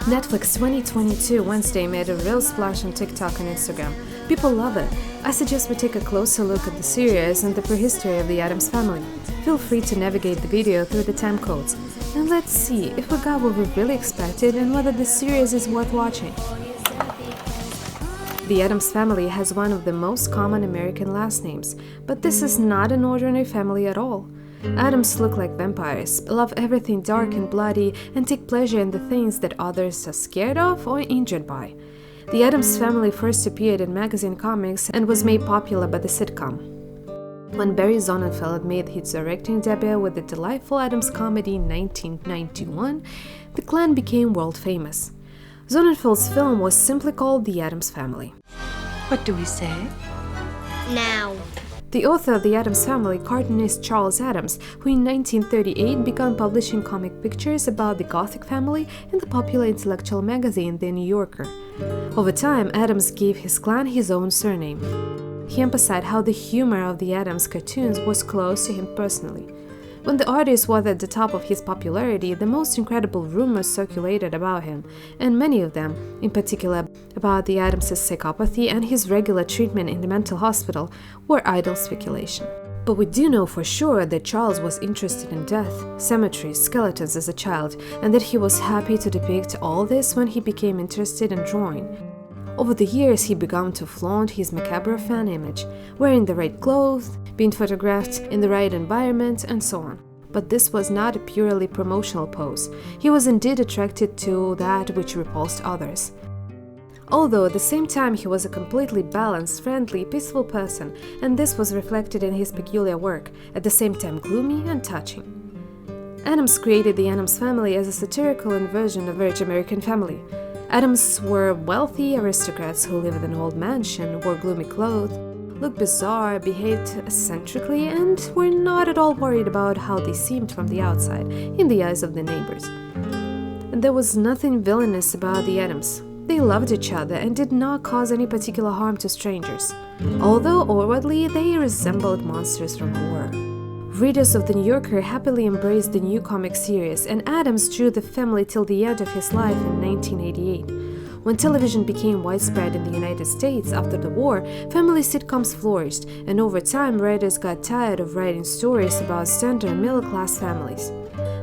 Netflix 2022 Wednesday made a real splash on TikTok and Instagram. People love it. I suggest we take a closer look at the series and the prehistory of the Addams Family. Feel free to navigate the video through the time codes. And let's see if we got what we really expected and whether the series is worth watching. The Addams Family has one of the most common American last names, but this is not an ordinary family at all. Addams look like vampires, love everything dark and bloody, and take pleasure in the things that others are scared of or injured by. The Addams Family first appeared in magazine comics and was made popular by the sitcom. When Barry Sonnenfeld made his directing debut with the delightful Addams comedy in 1991, the clan became world famous. Sonnenfeld's film was simply called The Addams Family. What do we say? Now. The author of The Addams Family, cartoonist Charles Addams, who in 1938 began publishing comic pictures about the Gothic family in the popular intellectual magazine The New Yorker. Over time, Addams gave his clan his own surname. He emphasized how the humor of the Addams cartoons was close to him personally. When the artist was at the top of his popularity, the most incredible rumors circulated about him, and many of them, in particular about the Addams' psychopathy and his regular treatment in the mental hospital, were idle speculation. But we do know for sure that Charles was interested in death, cemeteries, skeletons as a child, and that he was happy to depict all this when he became interested in drawing. Over the years, he began to flaunt his macabre fan image, wearing the right clothes, being photographed in the right environment, and so on. But this was not a purely promotional pose. He was indeed attracted to that which repulsed others. Although at the same time he was a completely balanced, friendly, peaceful person, and this was reflected in his peculiar work, at the same time gloomy and touching. Addams created the Addams Family as a satirical inversion of average American family. Addams were wealthy aristocrats who lived in an old mansion, wore gloomy clothes, looked bizarre, behaved eccentrically, and were not at all worried about how they seemed from the outside, in the eyes of the neighbors. And there was nothing villainous about the Addams. They loved each other and did not cause any particular harm to strangers, although outwardly they resembled monsters from horror. Readers of The New Yorker happily embraced the new comic series, and Addams drew the family till the end of his life in 1988. When television became widespread in the United States after the war, family sitcoms flourished, and over time writers got tired of writing stories about standard middle-class families.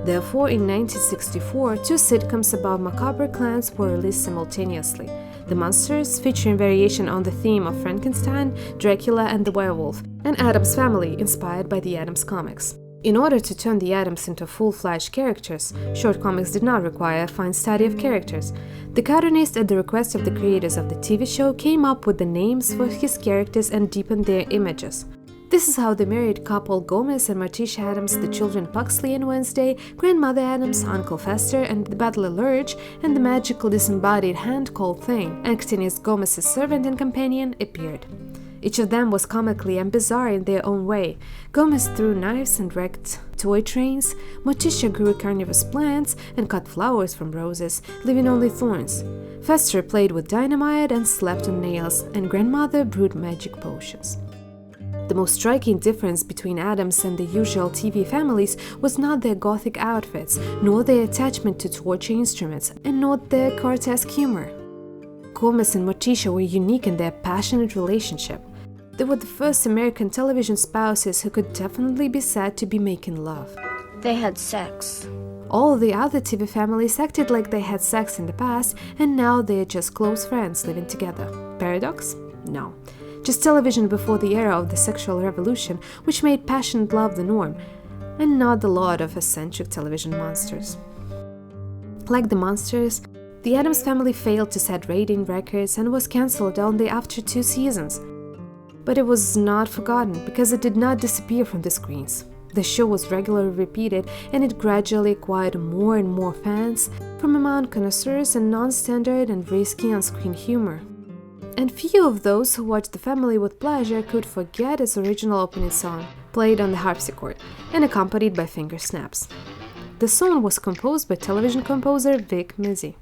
Therefore, in 1964, two sitcoms about macabre clans were released simultaneously. The Monsters, featuring variation on the theme of Frankenstein, Dracula, and the werewolf, and Addams Family, inspired by the Addams comics. In order to turn the Addams into full-fledged characters, short comics did not require a fine study of characters. The cartoonist, at the request of the creators of the TV show, came up with the names for his characters and deepened their images. This is how the married couple Gomez and Morticia Addams, the children Pugsley and Wednesday, Grandmother Addams, Uncle Fester, and the butler Lurch, and the magical disembodied hand called Thing, acting as Gomez's servant and companion, appeared. Each of them was comically and bizarre in their own way. Gomez threw knives and wrecked toy trains, Morticia grew carnivorous plants and cut flowers from roses, leaving only thorns. Fester played with dynamite and slept on nails, and Grandmother brewed magic potions. The most striking difference between Addams and the usual TV families was not their gothic outfits, nor their attachment to torture instruments, and not their grotesque humor. Gomez and Morticia were unique in their passionate relationship. They were the first American television spouses who could definitely be said to be making love. They had sex. All the other TV families acted like they had sex in the past, and now they're just close friends living together. Paradox? No. Just television before the era of the sexual revolution, which made passionate love the norm, and not the lot of eccentric television monsters. Like the Monsters, the Addams Family failed to set rating records and was cancelled only after 2 seasons. But it was not forgotten because it did not disappear from the screens. The show was regularly repeated, and it gradually acquired more and more fans from among connoisseurs and non-standard and risky on-screen humor. And few of those who watched the family with pleasure could forget its original opening song, played on the harpsichord and accompanied by finger snaps. The song was composed by television composer Vic Mizzy.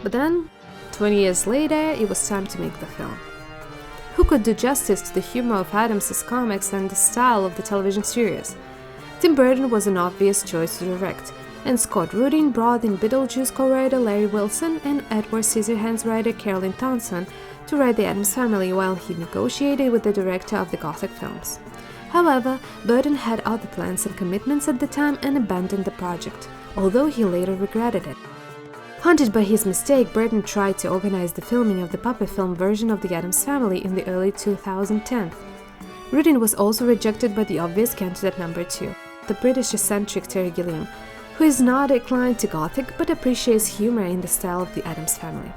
But then, 20 years later, it was time to make the film. Who could do justice to the humor of Addams' comics and the style of the television series? Tim Burton was an obvious choice to direct. and Scott Rudin brought in Beetlejuice co-writer Larry Wilson and Edward Scissorhands writer Carolyn Townsend to write The Addams Family while he negotiated with the director of the Gothic films. However, Burton had other plans and commitments at the time and abandoned the project, although he later regretted it. Haunted by his mistake, Burton tried to organize the filming of the puppet film version of The Addams Family in the early 2010s. Rudin was also rejected by the obvious candidate number 2, the British-eccentric Terry Gilliam, who is not inclined to Gothic but appreciates humor in the style of The Addams Family.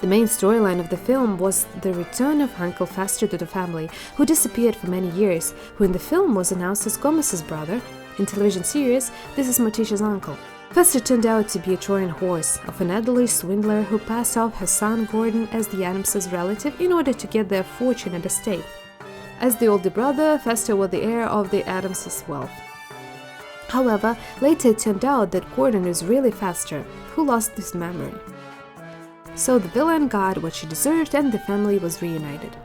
The main storyline of the film was the return of Uncle Fester to the family, who disappeared for many years, who in the film was announced as Gomez's brother. In television series, this is Morticia's uncle. Fester turned out to be a Trojan horse of an elderly swindler who passed off her son Gordon as the Addams' relative in order to get their fortune and estate. As the older brother, Fester was the heir of the Addams' wealth. However, later it turned out that Gordon is really Fester, who lost his memory. So the villain got what she deserved and the family was reunited.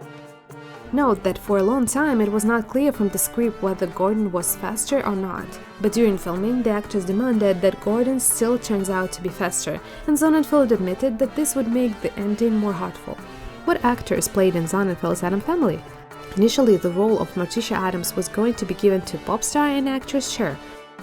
Note that for a long time it was not clear from the script whether Gordon was Fester or not, but during filming the actors demanded that Gordon still turns out to be Fester, and Sonnenfeld admitted that this would make the ending more heartful. What actors played in Sonnenfeld's Addams Family? Initially, the role of Morticia Addams was going to be given to pop star and actress Cher,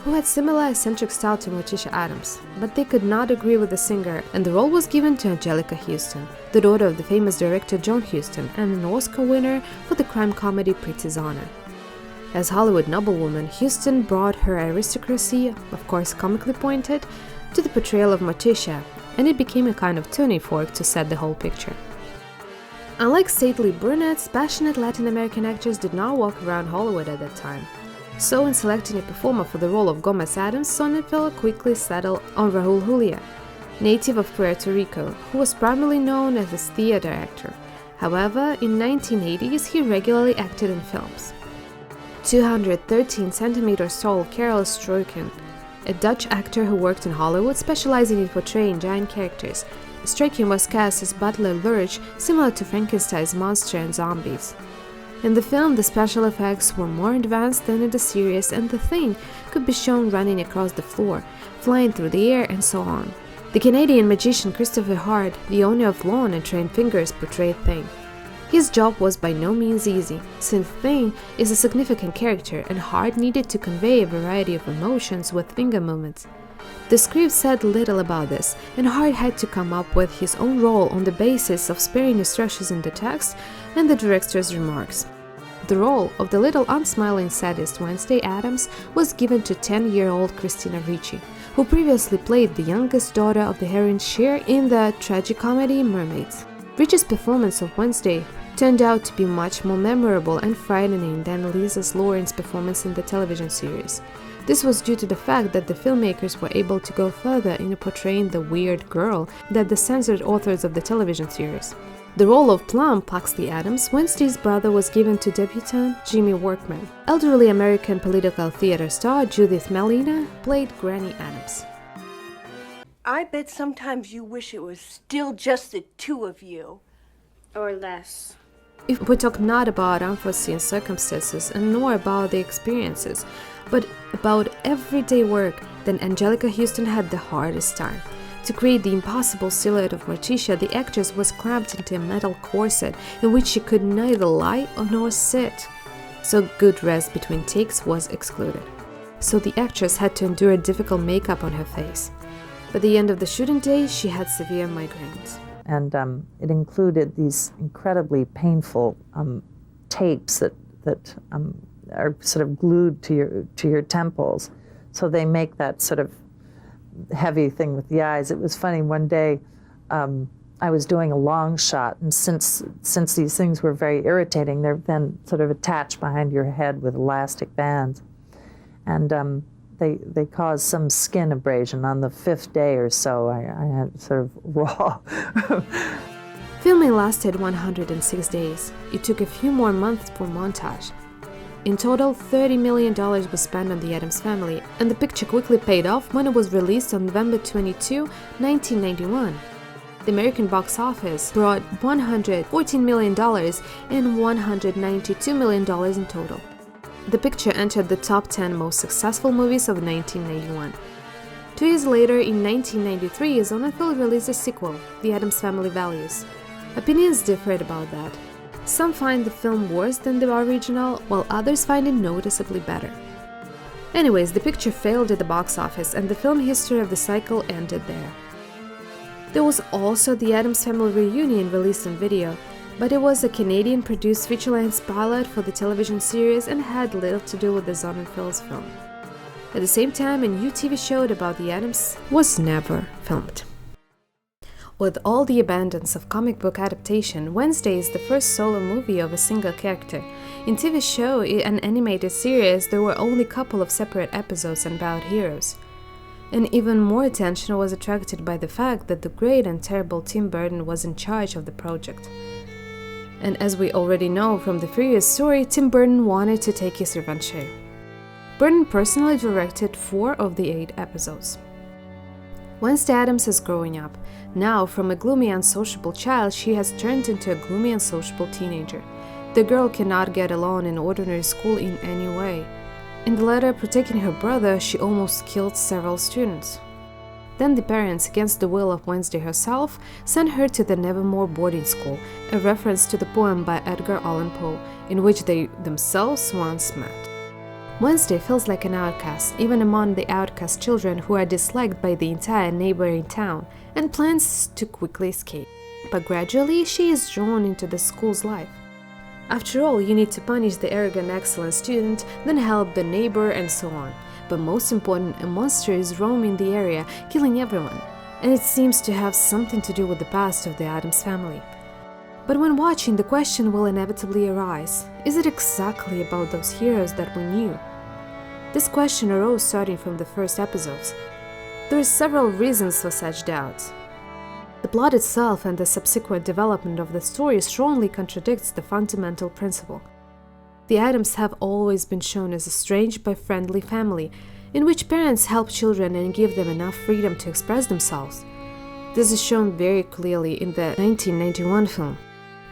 who had similar eccentric style to Morticia Addams, but they could not agree with the singer, and the role was given to Angelica Houston, the daughter of the famous director John Huston and an Oscar winner for the crime comedy Pretty Zona. As Hollywood noblewoman, Houston brought her aristocracy, of course comically pointed, to the portrayal of Morticia, and it became a kind of tuning fork to set the whole picture. Unlike stately brunettes, passionate Latin American actors did not walk around Hollywood at that time. So in selecting a performer for the role of Gomez Addams, Sonnenfeld quickly settled on Raul Julia, native of Puerto Rico, who was primarily known as a theater actor. However, in 1980s he regularly acted in films. 213 centimeters tall Karel Struycken, a Dutch actor who worked in Hollywood specializing in portraying giant characters. Struycken was cast as Butler Lurch, similar to Frankenstein's monster and zombies. In the film, the special effects were more advanced than in the series, and the Thing could be shown running across the floor, flying through the air, and so on. The Canadian magician Christopher Hart, the owner of Long and Trained Fingers, portrayed Thing. His job was by no means easy, since Thing is a significant character and Hart needed to convey a variety of emotions with finger movements. The script said little about this, and Hart had to come up with his own role on the basis of sparing instructions in the text and the director's remarks. The role of the little unsmiling sadist Wednesday Addams was given to 10-year-old Christina Ricci, who previously played the youngest daughter of the heroine Cher in the tragicomedy Mermaids. Ricci's performance of Wednesday turned out to be much more memorable and frightening than Lisa Loring's performance in the television series. This was due to the fact that the filmmakers were able to go further in portraying the weird girl than the censored authors of the television series. The role of Plum, Puxley Addams, Wednesday's brother, was given to debutante Jimmy Workman. Elderly American political theater star Judith Malina played Granny Addams. I bet sometimes you wish it was still just the two of you. Or less. If we talk not about unforeseen circumstances and nor about the experiences, but about everyday work, then Angelica Houston had the hardest time. To create the impossible silhouette of Morticia, the actress was clamped into a metal corset in which she could neither lie nor sit, so good rest between takes was excluded. So the actress had to endure difficult makeup on her face. By the end of the shooting day, she had severe migraines. And it included these incredibly painful tapes that are sort of glued to your temples, so they make that sort of heavy thing with the eyes. It was funny, one day I was doing a long shot, and since these things were very irritating, they're then sort of attached behind your head with elastic bands, and they caused some skin abrasion. On the 5th day or so, I had sort of raw. Filming lasted 106 days. It took a few more months for montage. In total, $30 million was spent on The Addams Family, and the picture quickly paid off when it was released on November 22, 1991. The American box office brought $114 million and $192 million in total. The picture entered the top 10 most successful movies of 1991. 2 years later, in 1993, Sonnenfeld released a sequel, The Addams Family Values. Opinions differed about that. Some find the film worse than the original, while others find it noticeably better. Anyways, the picture failed at the box office, and the film history of the cycle ended there. There was also the Addams Family reunion released on video, but it was a Canadian-produced feature-length pilot for the television series and had little to do with the Sonnenfeld's film. At the same time, a new TV show about the Addams was never filmed. With all the abundance of comic book adaptation, Wednesday is the first solo movie of a single character. In TV show and animated series, there were only a couple of separate episodes about heroes. And even more attention was attracted by the fact that the great and terrible Tim Burton was in charge of the project. And as we already know from the previous story, Tim Burton wanted to take his revenge here. Burton personally directed 4 of the 8 episodes. Wednesday Addams is growing up. Now, from a gloomy and unsociable child, she has turned into a gloomy and unsociable teenager. The girl cannot get along in ordinary school in any way. In the letter protecting her brother, she almost killed several students. Then the parents, against the will of Wednesday herself, sent her to the Nevermore boarding school, a reference to the poem by Edgar Allan Poe, in which they themselves once met. Wednesday feels like an outcast, even among the outcast children who are disliked by the entire neighboring town, and plans to quickly escape. But gradually, she is drawn into the school's life. After all, you need to punish the arrogant, excellent student, then help the neighbor, and so on. But most important, a monster is roaming the area, killing everyone. And it seems to have something to do with the past of the Addams family. But when watching, the question will inevitably arise, is it exactly about those heroes that we knew? This question arose starting from the first episodes. There are several reasons for such doubts. The plot itself and the subsequent development of the story strongly contradicts the fundamental principle. The Addams have always been shown as a strange but friendly family, in which parents help children and give them enough freedom to express themselves. This is shown very clearly in the 1991 film.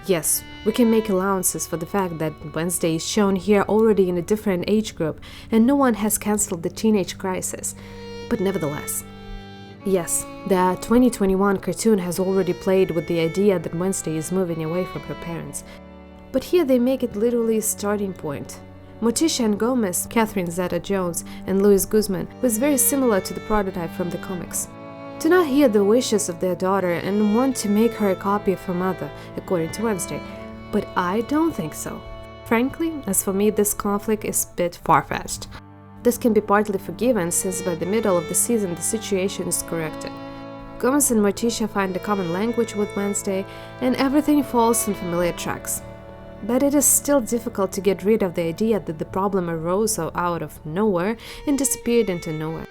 Yes, we can make allowances for the fact that Wednesday is shown here already in a different age group, and no one has cancelled the teenage crisis, but nevertheless. Yes, the 2021 cartoon has already played with the idea that Wednesday is moving away from her parents. But here they make it literally a starting point. Morticia and Gomez, Catherine Zeta-Jones, and Louis Guzman was very similar to the prototype from the comics. Do not hear the wishes of their daughter and want to make her a copy of her mother, according to Wednesday, but I don't think so. Frankly, as for me, this conflict is a bit far-fetched. This can be partly forgiven since by the middle of the season the situation is corrected. Gomez and Morticia find a common language with Wednesday, and everything falls on familiar tracks. But it is still difficult to get rid of the idea that the problem arose out of nowhere and disappeared into nowhere.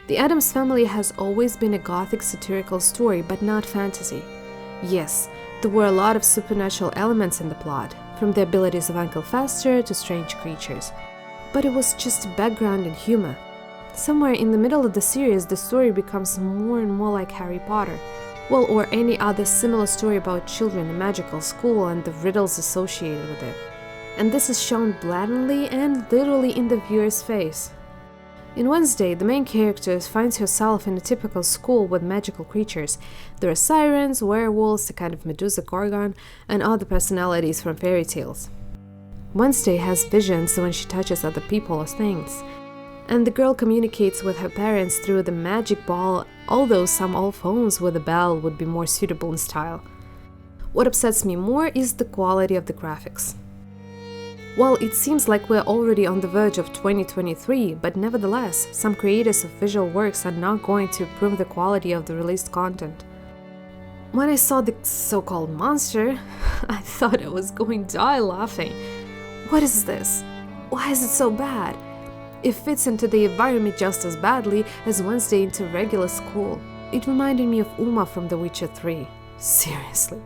The Addams Family has always been a gothic satirical story, but not fantasy. Yes, there were a lot of supernatural elements in the plot, from the abilities of Uncle Fester to strange creatures. But it was just background and humor. Somewhere in the middle of the series, the story becomes more and more like Harry Potter. Well, or any other similar story about children in a magical school and the riddles associated with it. And this is shown blatantly and literally in the viewer's face. In Wednesday, the main character finds herself in a typical school with magical creatures. There are sirens, werewolves, a kind of Medusa Gorgon, and other personalities from fairy tales. Wednesday has visions when she touches other people or things. And the girl communicates with her parents through the magic ball, although some old phones with a bell would be more suitable in style. What upsets me more is the quality of the graphics. Well, it seems like we're already on the verge of 2023, but nevertheless, some creators of visual works are not going to improve the quality of the released content. When I saw the so-called monster, I thought I was going to die laughing. What is this? Why is it so bad? It fits into the environment just as badly as Wednesday into regular school. It reminded me of Uma from The Witcher 3. Seriously.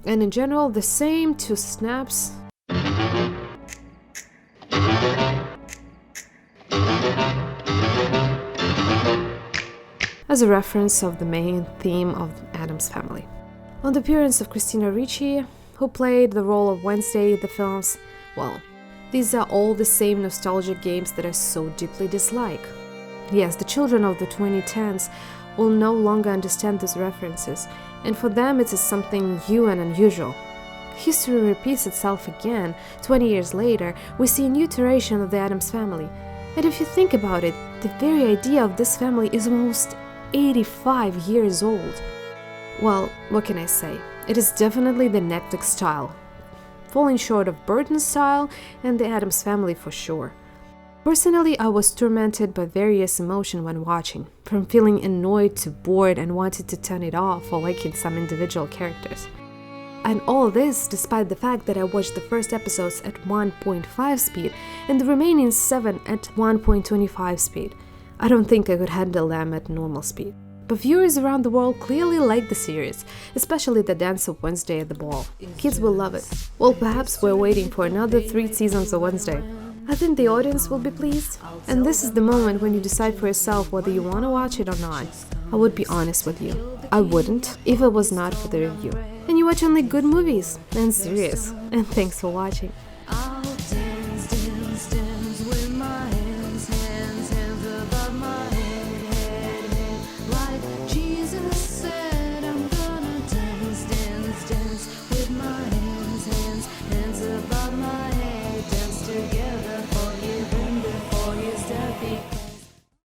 And in general, the same two snaps. As a reference of the main theme of Addams Family. On the appearance of Christina Ricci, who played the role of Wednesday in the films, well, these are all the same nostalgic games that I so deeply dislike. Yes, the children of the 2010s will no longer understand these references, and for them it is something new and unusual. History repeats itself again. 20 years later, we see a new iteration of the Addams Family. And if you think about it, the very idea of this family is almost 85 years old. Well, what can I say? It is definitely the Netflix style, falling short of Burton's style and the Addams Family for sure. Personally, I was tormented by various emotions when watching, from feeling annoyed to bored and wanted to turn it off or liking some individual characters. And all this despite the fact that I watched the first episodes at 1.5 speed and the remaining 7 at 1.25 speed. I don't think I could handle them at normal speed. But viewers around the world clearly like the series, especially the dance of Wednesday at the ball. Kids will love it. Well, perhaps we're waiting for another 3 seasons of Wednesday. I think the audience will be pleased. And this is the moment when you decide for yourself whether you want to watch it or not. I would be honest with you. I wouldn't if it was not for the review. And you watch only good movies and series. And thanks for watching.